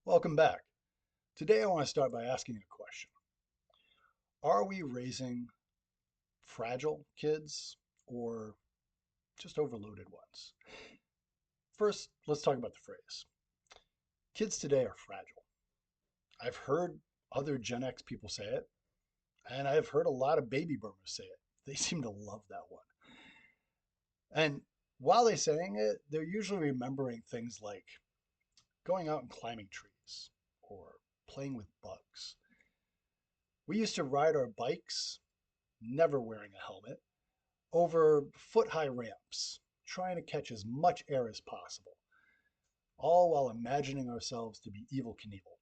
Welcome back. Today I want to start by asking a question. Are we raising fragile kids or just overloaded ones? First, let's talk about the phrase. Kids today are fragile. I've heard other Gen X people say it, and I've heard a lot of baby boomers say it. They seem to love that one. And while they're saying it, they're usually remembering things like going out and climbing trees or playing with bugs. We used to ride our bikes, never wearing a helmet, over foot-high ramps, trying to catch as much air as possible, all while imagining ourselves to be Evel Knievel.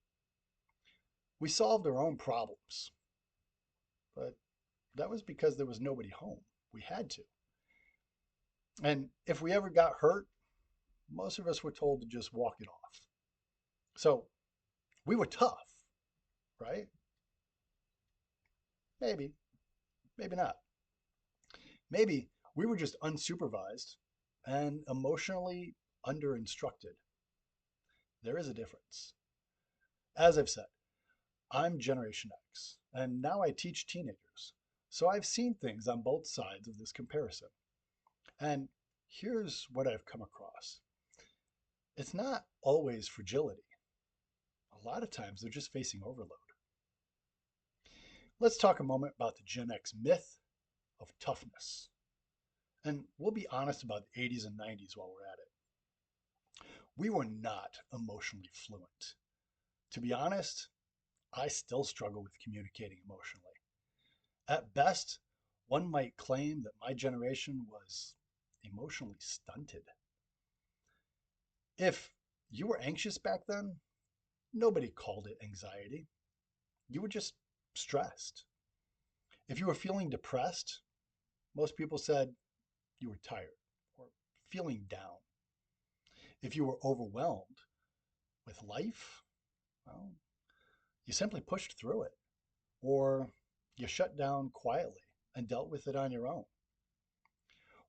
We solved our own problems, but that was because there was nobody home. We had to. And if we ever got hurt, most of us were told to just walk it off. So we were tough, right? Maybe, maybe not. Maybe we were just unsupervised and emotionally under-instructed. There is a difference. As I've said, I'm Generation X, and now I teach teenagers. So I've seen things on both sides of this comparison. And here's what I've come across. It's not always fragility. A lot of times they're just facing overload. Let's talk a moment about the Gen X myth of toughness. And we'll be honest about the 80s and 90s while we're at it. We were not emotionally fluent. To be honest, I still struggle with communicating emotionally. At best, one might claim that my generation was emotionally stunted. If you were anxious back then, nobody called it anxiety. You were just stressed. If you were feeling depressed, most people said you were tired or feeling down. If you were overwhelmed with life, well, you simply pushed through it or you shut down quietly and dealt with it on your own.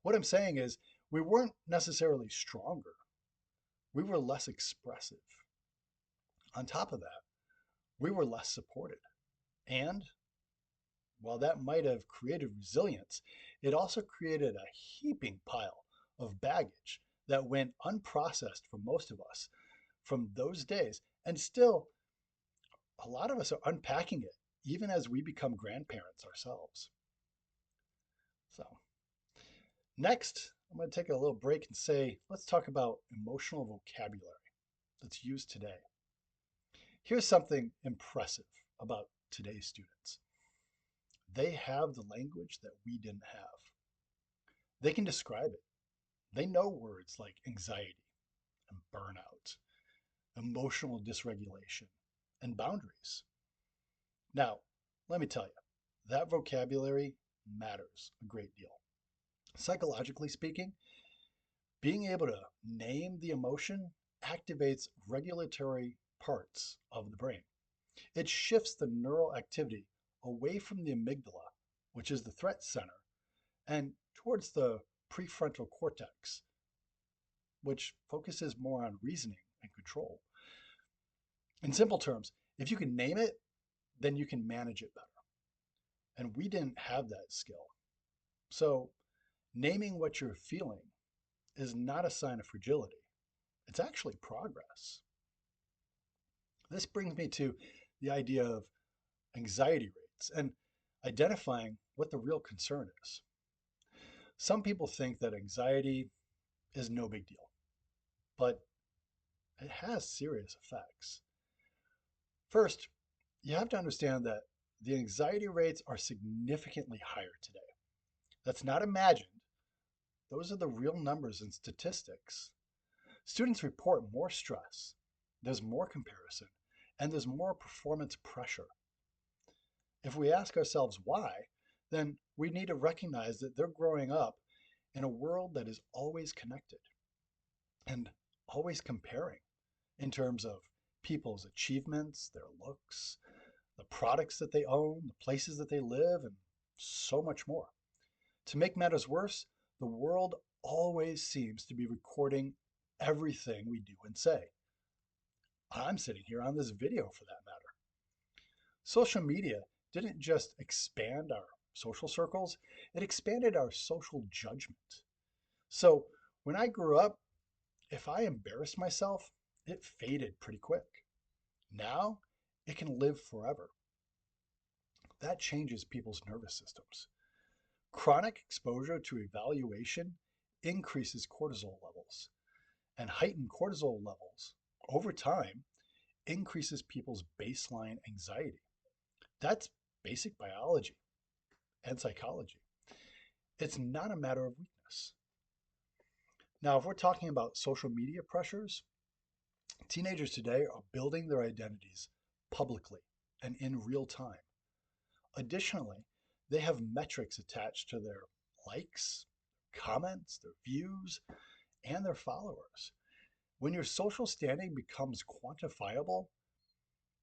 What I'm saying is, we weren't necessarily stronger. We were less expressive. On top of that, we were less supported. And while that might have created resilience, it also created a heaping pile of baggage that went unprocessed for most of us from those days. And still, a lot of us are unpacking it, even as we become grandparents ourselves. So, next, I'm going to take a little break and say, let's talk about emotional vocabulary that's used today. Here's something impressive about today's students. They have the language that we didn't have. They can describe it. They know words like anxiety and burnout, emotional dysregulation, and boundaries. Now, let me tell you, that vocabulary matters a great deal. Psychologically speaking, being able to name the emotion activates regulatory parts of the brain. It shifts the neural activity away from the amygdala, which is the threat center, and towards the prefrontal cortex, which focuses more on reasoning and control. In simple terms, if you can name it, then you can manage it better. And we didn't have that skill. So naming what you're feeling is not a sign of fragility. It's actually progress. This brings me to the idea of anxiety rates and identifying what the real concern is. Some people think that anxiety is no big deal, but it has serious effects. First, you have to understand that the anxiety rates are significantly higher today. That's not imagined. Those are the real numbers and statistics. Students report more stress, there's more comparison, and there's more performance pressure. If we ask ourselves why, then we need to recognize that they're growing up in a world that is always connected and always comparing in terms of people's achievements, their looks, the products that they own, the places that they live, and so much more. To make matters worse, the world always seems to be recording everything we do and say. I'm sitting here on this video for that matter. Social media didn't just expand our social circles, it expanded our social judgment. So when I grew up, if I embarrassed myself, it faded pretty quick. Now, it can live forever. That changes people's nervous systems. Chronic exposure to evaluation increases cortisol levels, and heightened cortisol levels over time increases people's baseline anxiety. That's basic biology and psychology. It's not a matter of weakness. Now, if we're talking about social media pressures, teenagers today are building their identities publicly and in real time. Additionally, they have metrics attached to their likes, comments, their views, and their followers. When your social standing becomes quantifiable,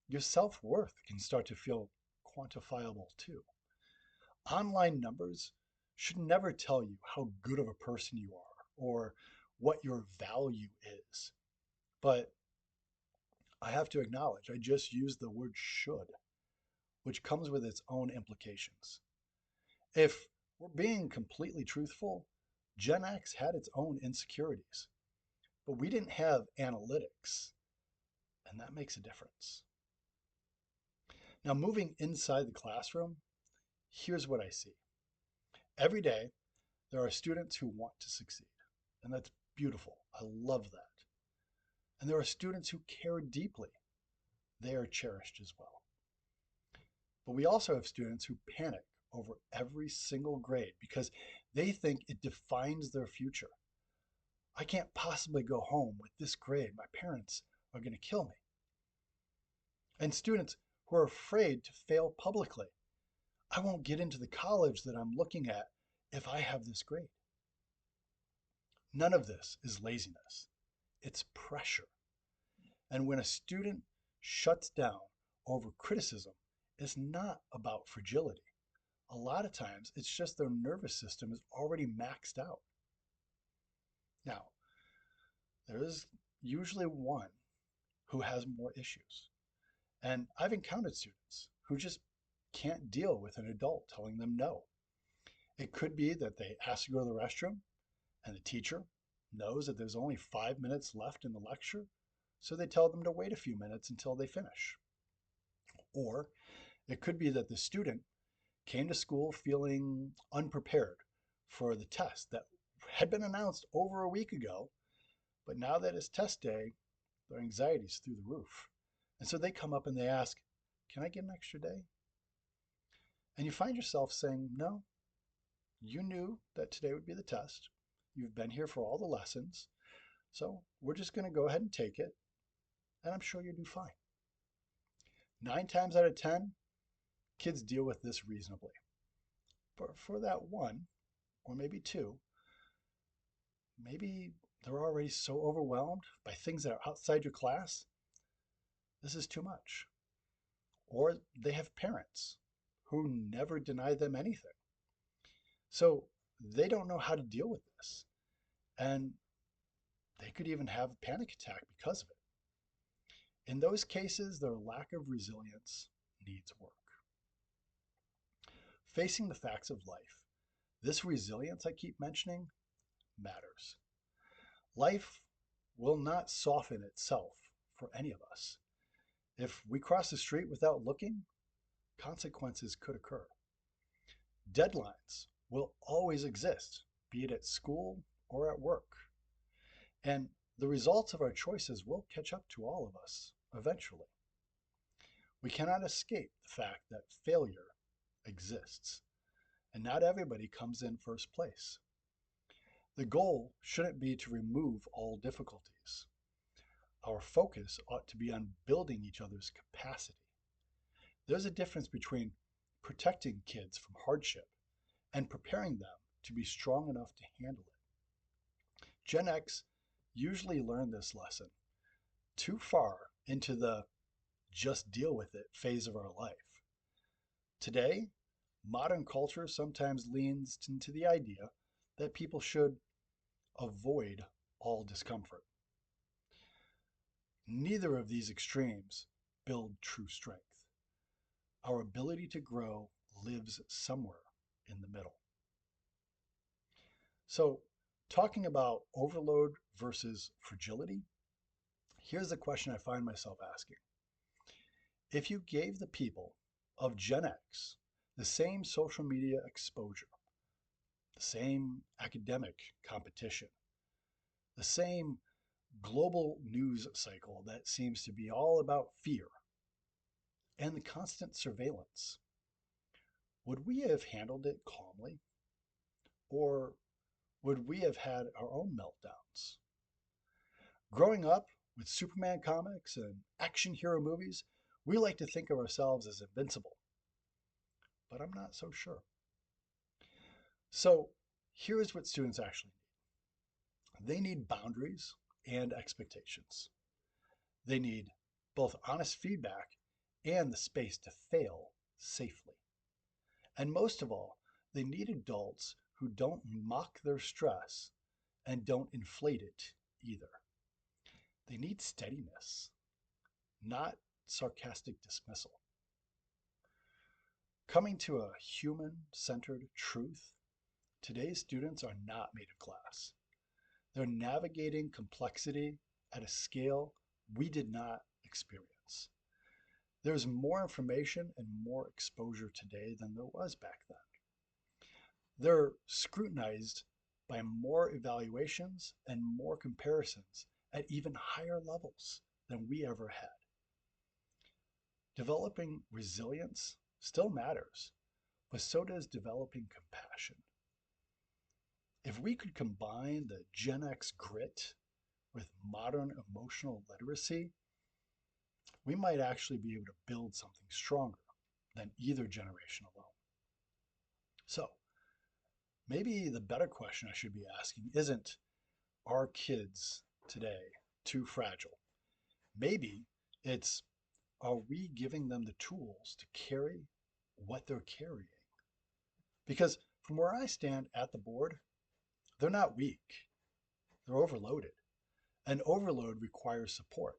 your self worth can start to feel quantifiable too. Online numbers should never tell you how good of a person you are or what your value is. But I have to acknowledge, I just used the word should, which comes with its own implications. If we're being completely truthful, Gen X had its own insecurities, but we didn't have analytics, and that makes a difference. Now, moving inside the classroom, here's what I see. Every day, there are students who want to succeed, and that's beautiful. I love that. And there are students who care deeply. They are cherished as well. But we also have students who panic over every single grade because they think it defines their future. I can't possibly go home with this grade. My parents are going to kill me. And students who are afraid to fail publicly. I won't get into the college that I'm looking at if I have this grade. None of this is laziness. It's pressure. And when a student shuts down over criticism, it's not about fragility. A lot of times, it's just their nervous system is already maxed out. Now, there is usually one who has more issues. And I've encountered students who just can't deal with an adult telling them no. It could be that they ask to go to the restroom and the teacher knows that there's only 5 minutes left in the lecture, so they tell them to wait a few minutes until they finish. Or it could be that the student came to school feeling unprepared for the test that had been announced over a week ago, but now that it's test day, their anxiety's through the roof. And so they come up and they ask, can I get an extra day? And you find yourself saying, no, you knew that today would be the test. You've been here for all the lessons. So we're just going to go ahead and take it. And I'm sure you'll do fine. 9 times out of 10, kids deal with this reasonably. But for that one, or maybe two, maybe they're already so overwhelmed by things that are outside your class, this is too much. Or they have parents who never deny them anything. So they don't know how to deal with this. And they could even have a panic attack because of it. In those cases, their lack of resilience needs work. Facing the facts of life, this resilience I keep mentioning matters. Life will not soften itself for any of us. If we cross the street without looking, consequences could occur. Deadlines will always exist, be it at school or at work. And the results of our choices will catch up to all of us eventually. We cannot escape the fact that failure exists, and not everybody comes in first place. The goal shouldn't be to remove all difficulties. Our focus ought to be on building each other's capacity. There's a difference between protecting kids from hardship and preparing them to be strong enough to handle it. Gen X usually learn this lesson too far into the just deal with it phase of our life. Today, modern culture sometimes leans into the idea that people should avoid all discomfort. Neither of these extremes build true strength. Our ability to grow lives somewhere in the middle. So, talking about overload versus fragility, here's the question I find myself asking. If you gave the people of Gen X the same social media exposure, the same academic competition, the same global news cycle that seems to be all about fear, and the constant surveillance, would we have handled it calmly? Or would we have had our own meltdowns? Growing up with Superman comics and action hero movies, we like to think of ourselves as invincible, but I'm not so sure. So here's what students actually need. They need boundaries and expectations. They need both honest feedback and the space to fail safely. And most of all, they need adults who don't mock their stress and don't inflate it either. They need steadiness, not sarcastic dismissal. Coming to a human-centered truth, today's students are not made of glass. They're navigating complexity at a scale we did not experience. There's more information and more exposure today than there was back then. They're scrutinized by more evaluations and more comparisons at even higher levels than we ever had. Developing resilience still matters, but so does developing compassion. If we could combine the Gen X grit with modern emotional literacy, we might actually be able to build something stronger than either generation alone. So maybe the better question I should be asking isn't, are kids today too fragile? Maybe it's, are we giving them the tools to carry what they're carrying? Because from where I stand at the board, they're not weak, they're overloaded. And overload requires support,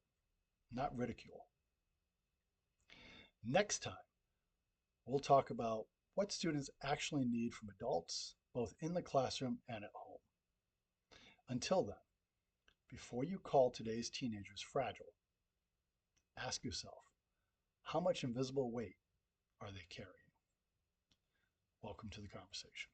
not ridicule. Next time, we'll talk about what students actually need from adults, both in the classroom and at home. Until then, before you call today's teenagers fragile, ask yourself, how much invisible weight are they carrying? Welcome to the conversation.